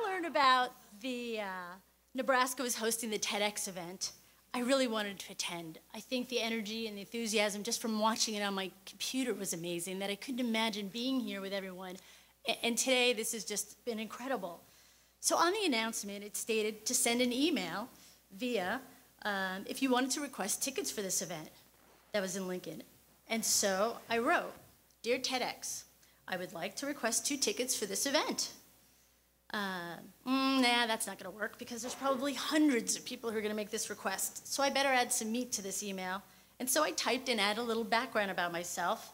learned about Nebraska was hosting the TEDx event, I really wanted to attend. I think the energy and the enthusiasm just from watching it on my computer was amazing, that I couldn't imagine being here with everyone. And today, this has just been incredible. So on the announcement, it stated to send an email via if you wanted to request tickets for this event that was in Lincoln. And so I wrote, "Dear TEDx, I would like to request 2 tickets for this event." Nah, that's not going to work because there's probably hundreds of people who are going to make this request. So I better add some meat to this email. And so I typed and added a little background about myself,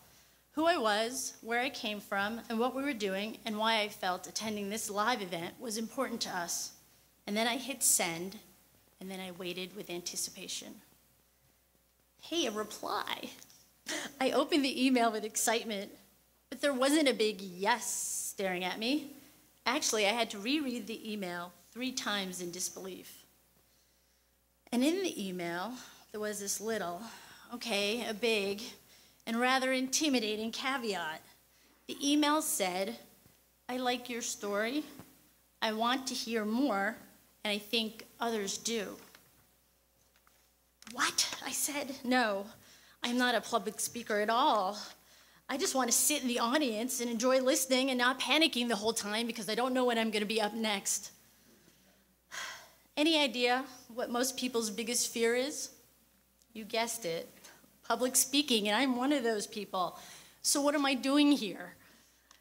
who I was, where I came from, and what we were doing, and why I felt attending this live event was important to us. And then I hit send, and then I waited with anticipation. Hey, a reply. I opened the email with excitement, but there wasn't a big yes staring at me. Actually, I had to reread the email 3 times in disbelief. And in the email, there was this little, okay, a big, and rather intimidating caveat. The email said, "I like your story. I want to hear more, and I think others do." What? I said, "No, I'm not a public speaker at all. I just want to sit in the audience and enjoy listening and not panicking the whole time because I don't know when I'm going to be up next." Any idea what most people's biggest fear is? You guessed it, public speaking, and I'm one of those people. So what am I doing here?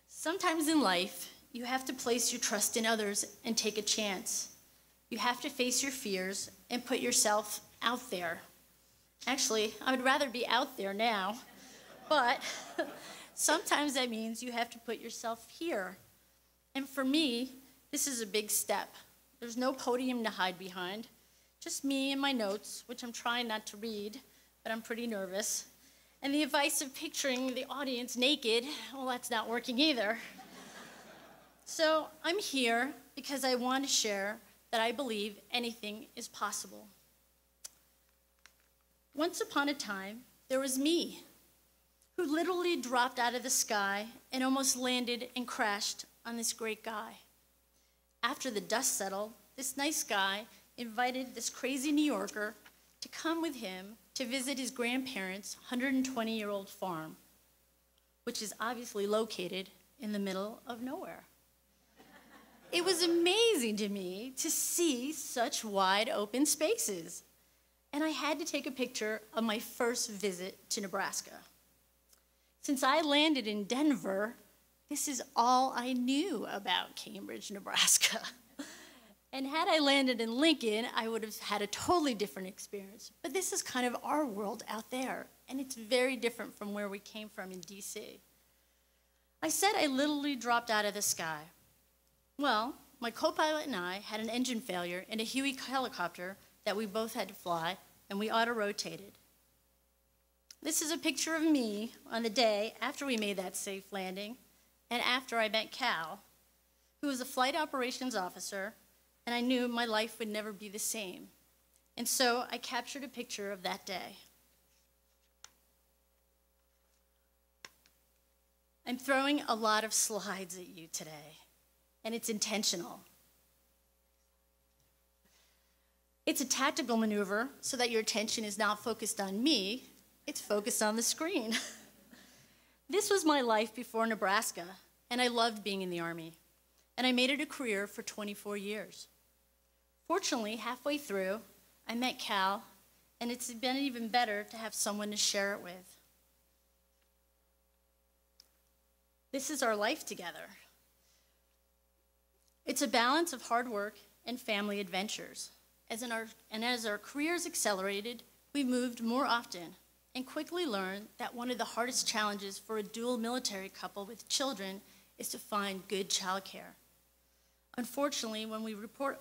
Sometimes in life, you have to place your trust in others and take a chance. You have to face your fears and put yourself out there. Actually, I would rather be out there now. But sometimes that means you have to put yourself here. And for me, this is a big step. There's no podium to hide behind, just me and my notes, which I'm trying not to read, but I'm pretty nervous. And the advice of picturing the audience naked, well, that's not working either. So I'm here because I want to share that I believe anything is possible. Once upon a time, there was me, who literally dropped out of the sky and almost landed and crashed on this great guy. After the dust settled, this nice guy invited this crazy New Yorker to come with him to visit his grandparents' 120-year-old farm, which is obviously located in the middle of nowhere. It was amazing to me to see such wide open spaces, and I had to take a picture of my first visit to Nebraska. Since I landed in Denver, this is all I knew about Cambridge, Nebraska. And had I landed in Lincoln, I would have had a totally different experience. But this is kind of our world out there, and it's very different from where we came from in DC. I said I literally dropped out of the sky. Well, my co-pilot and I had an engine failure in a Huey helicopter that we both had to fly, and we auto-rotated. This is a picture of me on the day after we made that safe landing and after I met Cal, who was a flight operations officer, and I knew my life would never be the same. And so I captured a picture of that day. I'm throwing a lot of slides at you today, and it's intentional. It's a tactical maneuver so that your attention is not focused on me, it's focused on the screen. This was my life before Nebraska, and I loved being in the Army, and I made it a career for 24 years. Fortunately, halfway through, I met Cal, and it's been even better to have someone to share it with. This is our life together. It's a balance of hard work and family adventures. As our careers accelerated, we moved more often and quickly learned that one of the hardest challenges for a dual military couple with children is to find good childcare. Fortunately, when we reported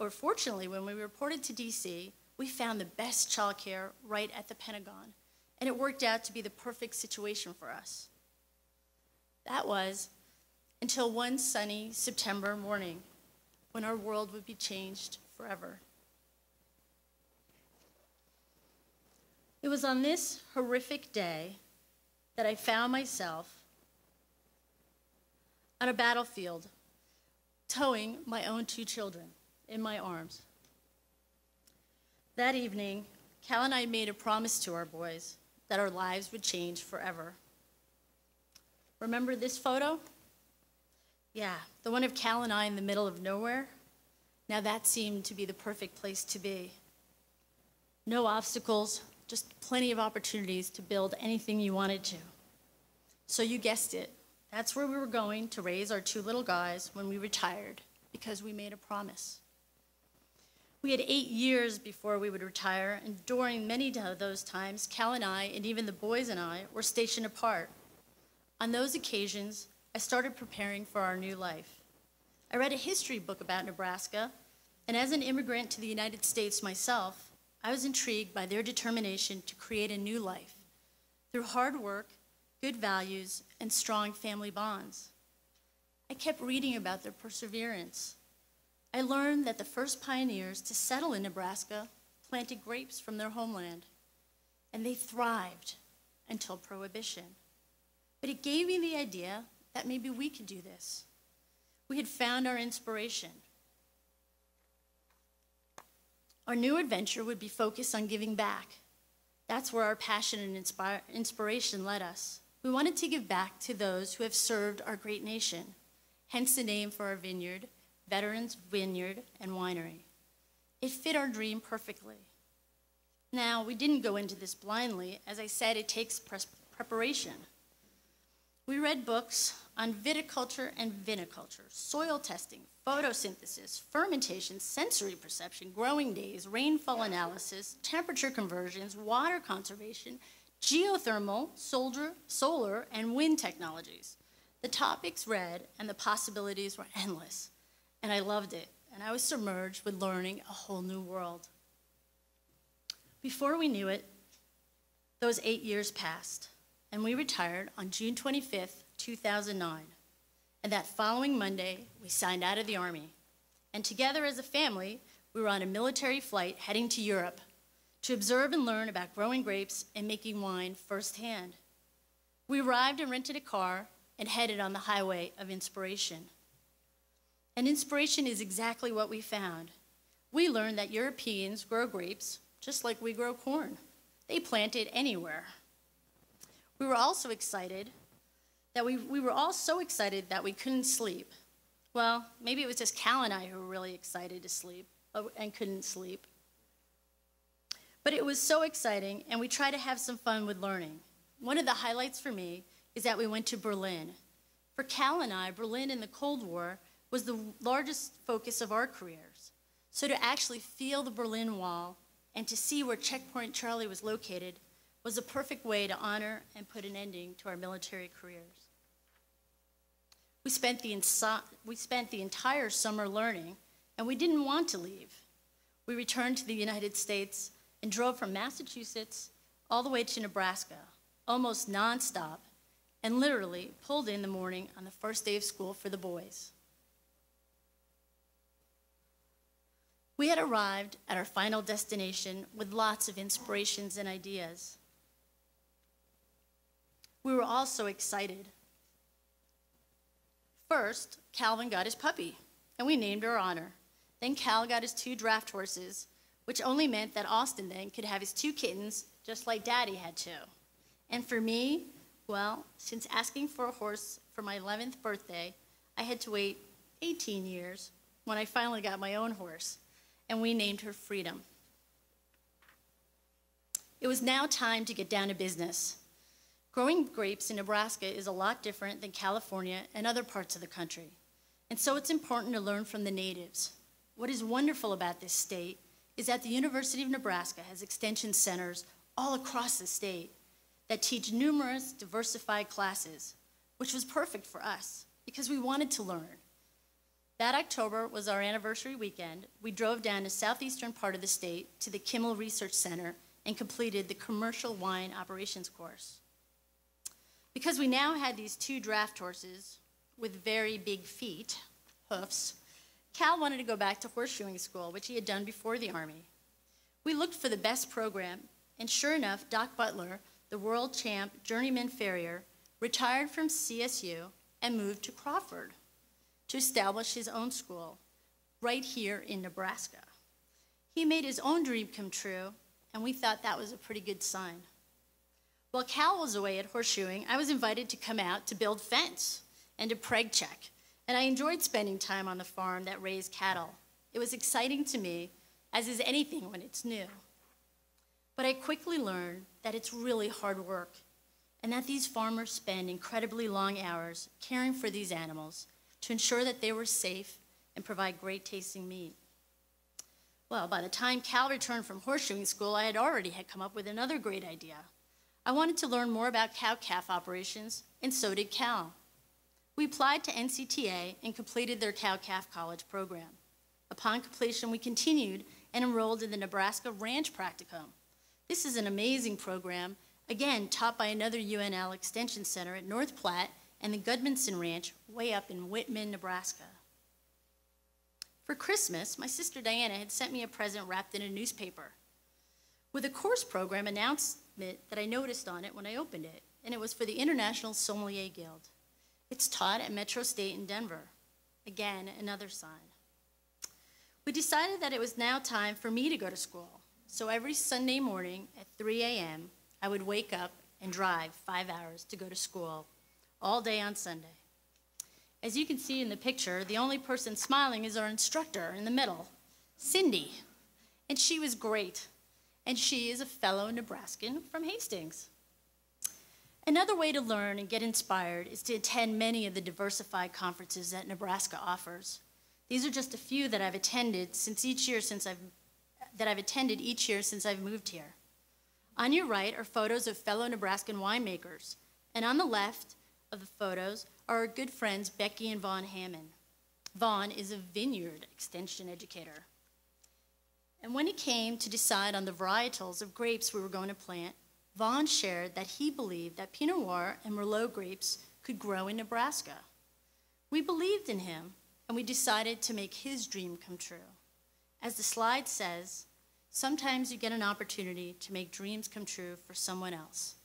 to DC, we found the best childcare right at the Pentagon, and it worked out to be the perfect situation for us. That was until one sunny September morning when our world would be changed forever. It was on this horrific day that I found myself on a battlefield towing my own 2 children in my arms. That evening, Cal and I made a promise to our boys that our lives would change forever. Remember this photo? Yeah, the one of Cal and I in the middle of nowhere. Now that seemed to be the perfect place to be. No obstacles, just plenty of opportunities to build anything you wanted to. So you guessed it, that's where we were going to raise our 2 little guys when we retired, because we made a promise. We had 8 years before we would retire, and during many of those times, Cal and I, and even the boys and I, were stationed apart. On those occasions, I started preparing for our new life. I read a history book about Nebraska, and as an immigrant to the United States myself, I was intrigued by their determination to create a new life through hard work, good values, and strong family bonds. I kept reading about their perseverance. I learned that the first pioneers to settle in Nebraska planted grapes from their homeland, and they thrived until Prohibition. But it gave me the idea that maybe we could do this. We had found our inspiration. Our new adventure would be focused on giving back. That's where our passion and inspiration led us. We wanted to give back to those who have served our great nation, hence the name for our vineyard, Veterans Vineyard and Winery. It fit our dream perfectly. Now, we didn't go into this blindly. As I said, it takes preparation. We read books on viticulture and viniculture, soil testing, photosynthesis, fermentation, sensory perception, growing days, rainfall analysis, temperature conversions, water conservation, geothermal, solar, and wind technologies. The topics read and the possibilities were endless, and I loved it, and I was submerged with learning a whole new world. Before we knew it, those 8 years passed, and we retired on June 25th, 2009. And that following Monday, we signed out of the Army. And together as a family, we were on a military flight heading to Europe to observe and learn about growing grapes and making wine firsthand. We arrived and rented a car and headed on the highway of inspiration. And inspiration is exactly what we found. We learned that Europeans grow grapes just like we grow corn. They plant it anywhere. We were also excited that we were all so excited that we couldn't sleep. Well, maybe it was just Cal and I who were really excited to sleep and couldn't sleep. But it was so exciting, and we tried to have some fun with learning. One of the highlights for me is that we went to Berlin. For Cal and I, Berlin in the Cold War was the largest focus of our careers. So to actually feel the Berlin Wall and to see where Checkpoint Charlie was located was a perfect way to honor and put an ending to our military careers. We spent the entire summer learning, and we didn't want to leave. We returned to the United States and drove from Massachusetts all the way to Nebraska, almost nonstop, and literally pulled in the morning on the first day of school for the boys. We had arrived at our final destination with lots of inspirations and ideas. We were all so excited. First, Calvin got his puppy, and we named her Honor. Then Cal got his 2 draft horses, which only meant that Austin then could have his 2 kittens, just like Daddy had 2. And for me, well, since asking for a horse for my 11th birthday, I had to wait 18 years when I finally got my own horse, and we named her Freedom. It was now time to get down to business. Growing grapes in Nebraska is a lot different than California and other parts of the country, and so it's important to learn from the natives. What is wonderful about this state is that the University of Nebraska has extension centers all across the state that teach numerous diversified classes, which was perfect for us because we wanted to learn. That October was our anniversary weekend. We drove down to southeastern part of the state to the Kimmel Research Center and completed the commercial wine operations course. Because we now had these 2 draft horses with very big feet, hoofs, Cal wanted to go back to horseshoeing school, which he had done before the Army. We looked for the best program, and sure enough, Doc Butler, the world champ journeyman farrier, retired from CSU and moved to Crawford. to establish his own school right here in Nebraska. He made his own dream come true, and we thought that was a pretty good sign. While Cal was away at horseshoeing, I was invited to come out to build fence and to preg check, and I enjoyed spending time on the farm that raised cattle. It was exciting to me, as is anything when it's new. But I quickly learned that it's really hard work, and that these farmers spend incredibly long hours caring for these animals to ensure that they were safe and provide great tasting meat. Well, by the time Cal returned from horseshoeing school, I had already come up with another great idea. I wanted to learn more about cow-calf operations, and so did Cal. We applied to NCTA and completed their cow-calf college program. Upon completion, we continued and enrolled in the Nebraska Ranch Practicum. This is an amazing program, again, taught by another UNL Extension Center at North Platte and the Gudmundson Ranch way up in Whitman, Nebraska. For Christmas, my sister Diana had sent me a present wrapped in a newspaper with a course program announcement that I noticed on it when I opened it, and it was for the International Sommelier Guild. It's taught at Metro State in Denver. Again, another sign. We decided that it was now time for me to go to school, so every Sunday morning at 3 a.m., I would wake up and drive 5 hours to go to school all day on Sunday. As you can see in the picture, the only person smiling is our instructor in the middle, Cindy, and she was great, and she is a fellow Nebraskan from Hastings. Another way to learn and get inspired is to attend many of the diversified conferences that Nebraska offers. These are just a few that I've attended each year since I've moved here. On your right are photos of fellow Nebraskan winemakers, and on the left of the photos are our good friends Becky and Vaughn Hammond. Vaughn is a vineyard extension educator. And when it came to decide on the varietals of grapes we were going to plant, Vaughn shared that he believed that Pinot Noir and Merlot grapes could grow in Nebraska. We believed in him, and we decided to make his dream come true. As the slide says, sometimes you get an opportunity to make dreams come true for someone else,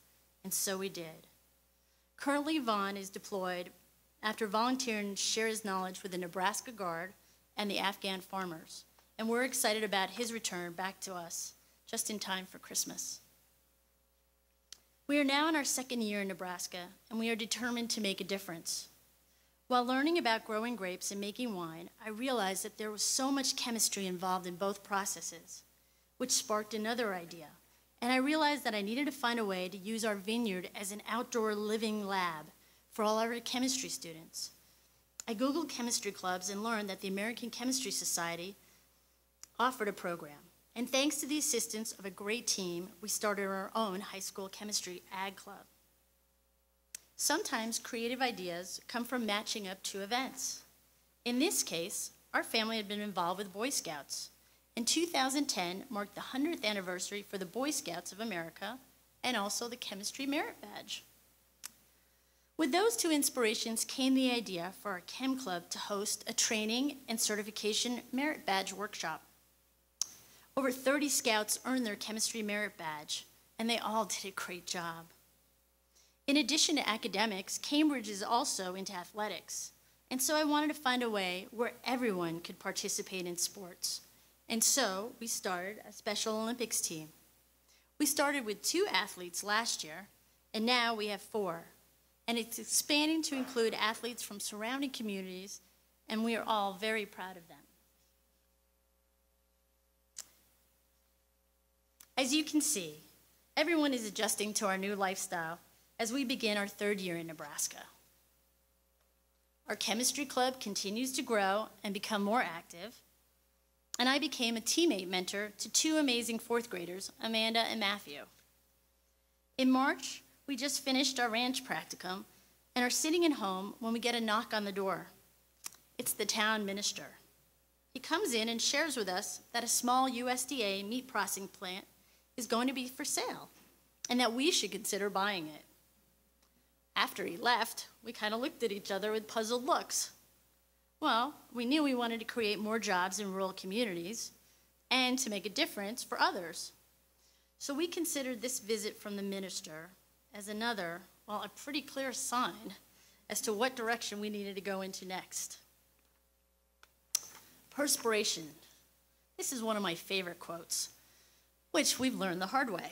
and so we did. Currently, Vaughn is deployed after volunteering to share his knowledge with the Nebraska Guard and the Afghan farmers, and we're excited about his return back to us just in time for Christmas. We are now in our second year in Nebraska, and we are determined to make a difference. While learning about growing grapes and making wine, I realized that there was so much chemistry involved in both processes, which sparked another idea. And I realized that I needed to find a way to use our vineyard as an outdoor living lab for all our chemistry students. I Googled chemistry clubs and learned that the American Chemistry Society offered a program. And thanks to the assistance of a great team, we started our own high school chemistry ag club. Sometimes creative ideas come from matching up two events. In this case, our family had been involved with Boy Scouts. And 2010 marked the 100th anniversary for the Boy Scouts of America and also the Chemistry Merit Badge. With those two inspirations came the idea for our Chem Club to host a training and certification merit badge workshop. Over 30 scouts earned their Chemistry Merit Badge, and they all did a great job. In addition to academics, Cambridge is also into athletics, and so I wanted to find a way where everyone could participate in sports. And so we started a Special Olympics team. We started with 2 athletes last year, and now we have 4. And it's expanding to include athletes from surrounding communities, and we are all very proud of them. As you can see, everyone is adjusting to our new lifestyle as we begin our 3rd year in Nebraska. Our chemistry club continues to grow and become more active, and I became a teammate mentor to 2 amazing 4th graders, Amanda and Matthew. In March, we just finished our ranch practicum and are sitting at home when we get a knock on the door. It's the town minister. He comes in and shares with us that a small USDA meat processing plant is going to be for sale and that we should consider buying it. After he left, we kind of looked at each other with puzzled looks. Well, we knew we wanted to create more jobs in rural communities and to make a difference for others. So we considered this visit from the minister as a pretty clear sign as to what direction we needed to go into next. Perspiration. This is one of my favorite quotes, which we've learned the hard way,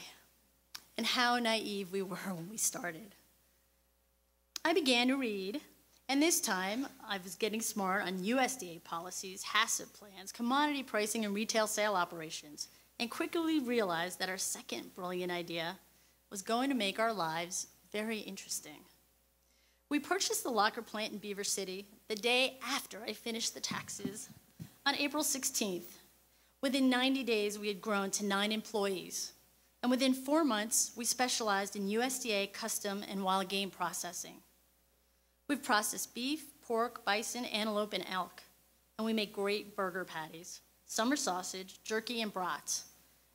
and how naive we were when we started. I began to read, and this time I was getting smart on USDA policies, HACCP plans, commodity pricing, and retail sale operations, and quickly realized that our second brilliant idea was going to make our lives very interesting. We purchased the locker plant in Beaver City the day after I finished the taxes on April 16th. Within 90 days, we had grown to 9 employees. And within 4 months, we specialized in USDA custom and wild game processing. We've processed beef, pork, bison, antelope, and elk. And we make great burger patties, summer sausage, jerky, and brats.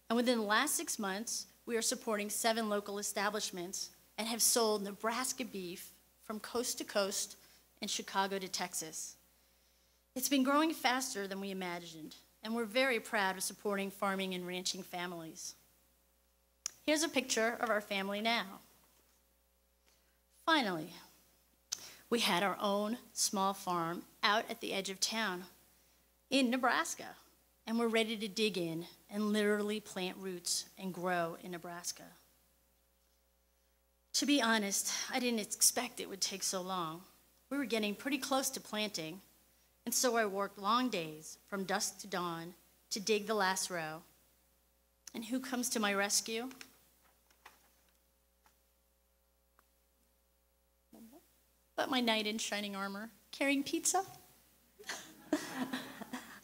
And within the last 6 months, we are supporting 7 local establishments and have sold Nebraska beef from coast to coast and Chicago to Texas. It's been growing faster than we imagined, and we're very proud of supporting farming and ranching families. Here's a picture of our family now. Finally, we had our own small farm out at the edge of town in Nebraska, and we're ready to dig in and literally plant roots and grow in Nebraska. To be honest, I didn't expect it would take so long. We were getting pretty close to planting, and so I worked long days from dusk to dawn to dig the last row. And who comes to my rescue? But my knight in shining armor, carrying pizza.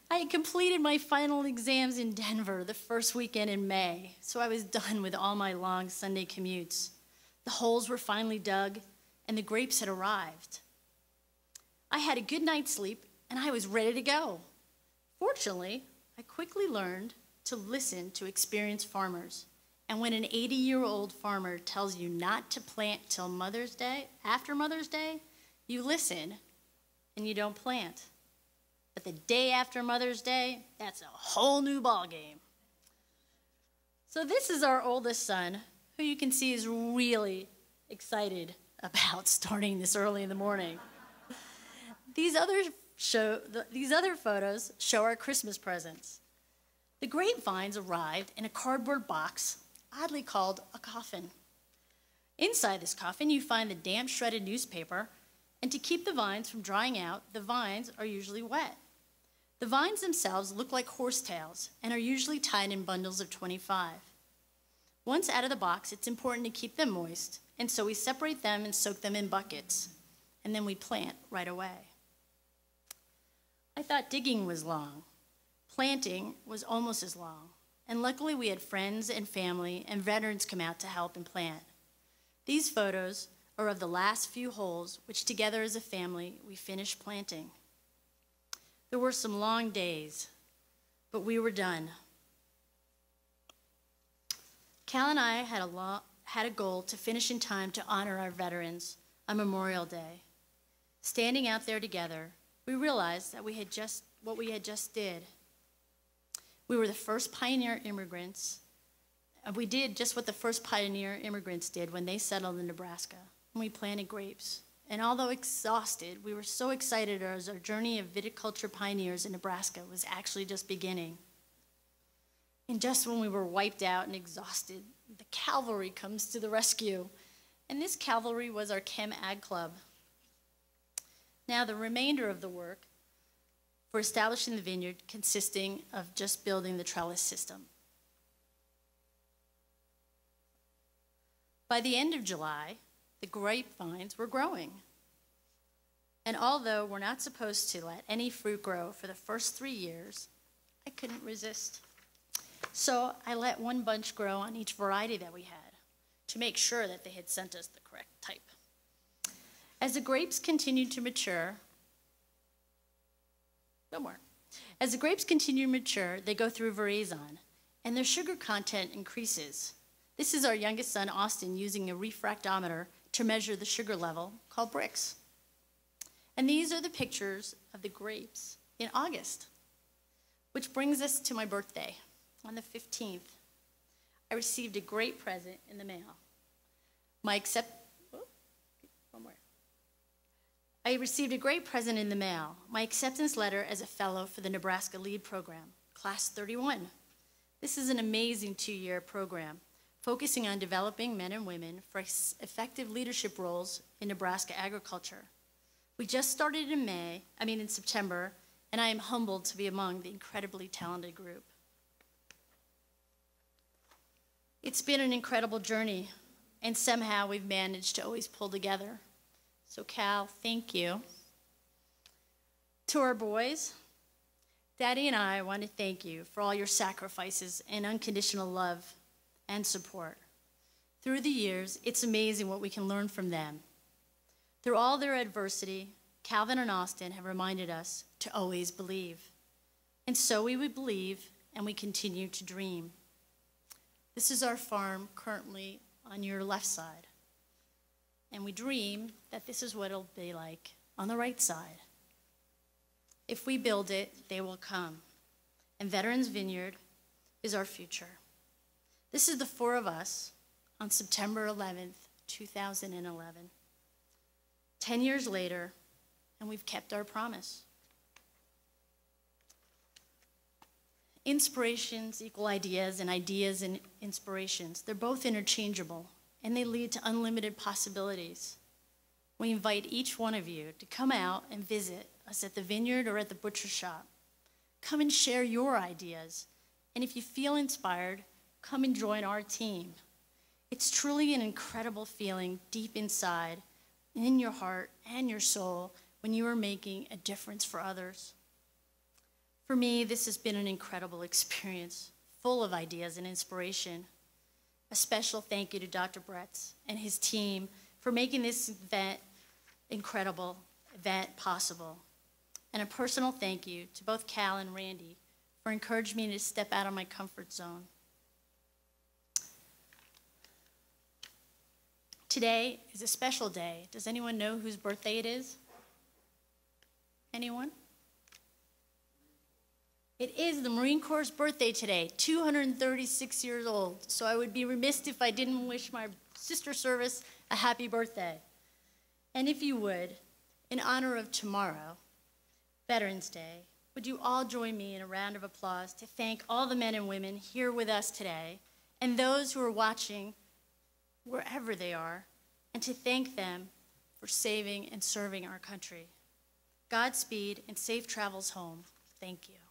I had completed my final exams in Denver the first weekend in May, so I was done with all my long Sunday commutes. The holes were finally dug, and the grapes had arrived. I had a good night's sleep, and I was ready to go. Fortunately, I quickly learned to listen to experienced farmers. And when an 80-year-old farmer tells you not to plant till Mother's Day, after Mother's Day, you listen and you don't plant. But the day after Mother's Day, that's a whole new ballgame. So this is our oldest son, who you can see is really excited about starting this early in the morning. These other photos show our Christmas presents. The grapevines arrived in a cardboard box, oddly called a coffin. Inside this coffin, you find the damp, shredded newspaper, and to keep the vines from drying out, the vines are usually wet. The vines themselves look like horsetails and are usually tied in bundles of 25. Once out of the box, it's important to keep them moist, and so we separate them and soak them in buckets, and then we plant right away. I thought digging was long. Planting was almost as long, and luckily we had friends and family and veterans come out to help and plant. These photos are of the last few holes, which together as a family we finished planting. There were some long days, but we were done. Cal and I had a goal to finish in time to honor our veterans on Memorial Day. Standing out there together, we realized that what we had just did. We were the first pioneer immigrants. We did just what the first pioneer immigrants did when they settled in Nebraska, and we planted grapes. And although exhausted, we were so excited as our journey of viticulture pioneers in Nebraska was actually just beginning. And just when we were wiped out and exhausted, the cavalry comes to the rescue. And this cavalry was our Chem Ag Club. Now, the remainder of the work for establishing the vineyard consisting of just building the trellis system. By the end of July, the grapevines were growing. And although we're not supposed to let any fruit grow for the first 3 years, I couldn't resist. So I let one bunch grow on each variety that we had to make sure that they had sent us the correct type. As the grapes continued to mature, As the grapes continue to mature, they go through veraison, and their sugar content increases. This is our youngest son, Austin, using a refractometer to measure the sugar level, called Brix. And these are the pictures of the grapes in August, which brings us to my birthday on the 15th. I received a great present in the mail. I received a great present in the mail, my acceptance letter as a fellow for the Nebraska LEAD program, Class 31. This is an amazing 2-year program focusing on developing men and women for effective leadership roles in Nebraska agriculture. We just started in September, and I am humbled to be among the incredibly talented group. It's been an incredible journey, and somehow we've managed to always pull together. So Cal, thank you. To our boys, Daddy and I want to thank you for all your sacrifices and unconditional love and support. Through the years, it's amazing what we can learn from them. Through all their adversity, Calvin and Austin have reminded us to always believe. And so we would believe, and we continue to dream. This is our farm currently on your left side. And we dream that this is what it'll be like on the right side. If we build it, they will come. And Veterans Vineyard is our future. This is the 4 of us on September 11th, 2011. 10 years later, and we've kept our promise. Inspirations equal ideas, and ideas and inspirations. They're both interchangeable, and they lead to unlimited possibilities. We invite each one of you to come out and visit us at the vineyard or at the butcher shop. Come and share your ideas. And if you feel inspired, come and join our team. It's truly an incredible feeling deep inside, in your heart and your soul, when you are making a difference for others. For me, this has been an incredible experience, full of ideas and inspiration. A special thank you to Dr. Bretz and his team for making this incredible event possible. And a personal thank you to both Cal and Randy for encouraging me to step out of my comfort zone. Today is a special day. Does anyone know whose birthday it is? Anyone? It is the Marine Corps' birthday today, 236 years old. So I would be remiss if I didn't wish my sister service a happy birthday. And if you would, in honor of tomorrow, Veterans Day, would you all join me in a round of applause to thank all the men and women here with us today and those who are watching wherever they are, and to thank them for saving and serving our country. Godspeed and safe travels home. Thank you.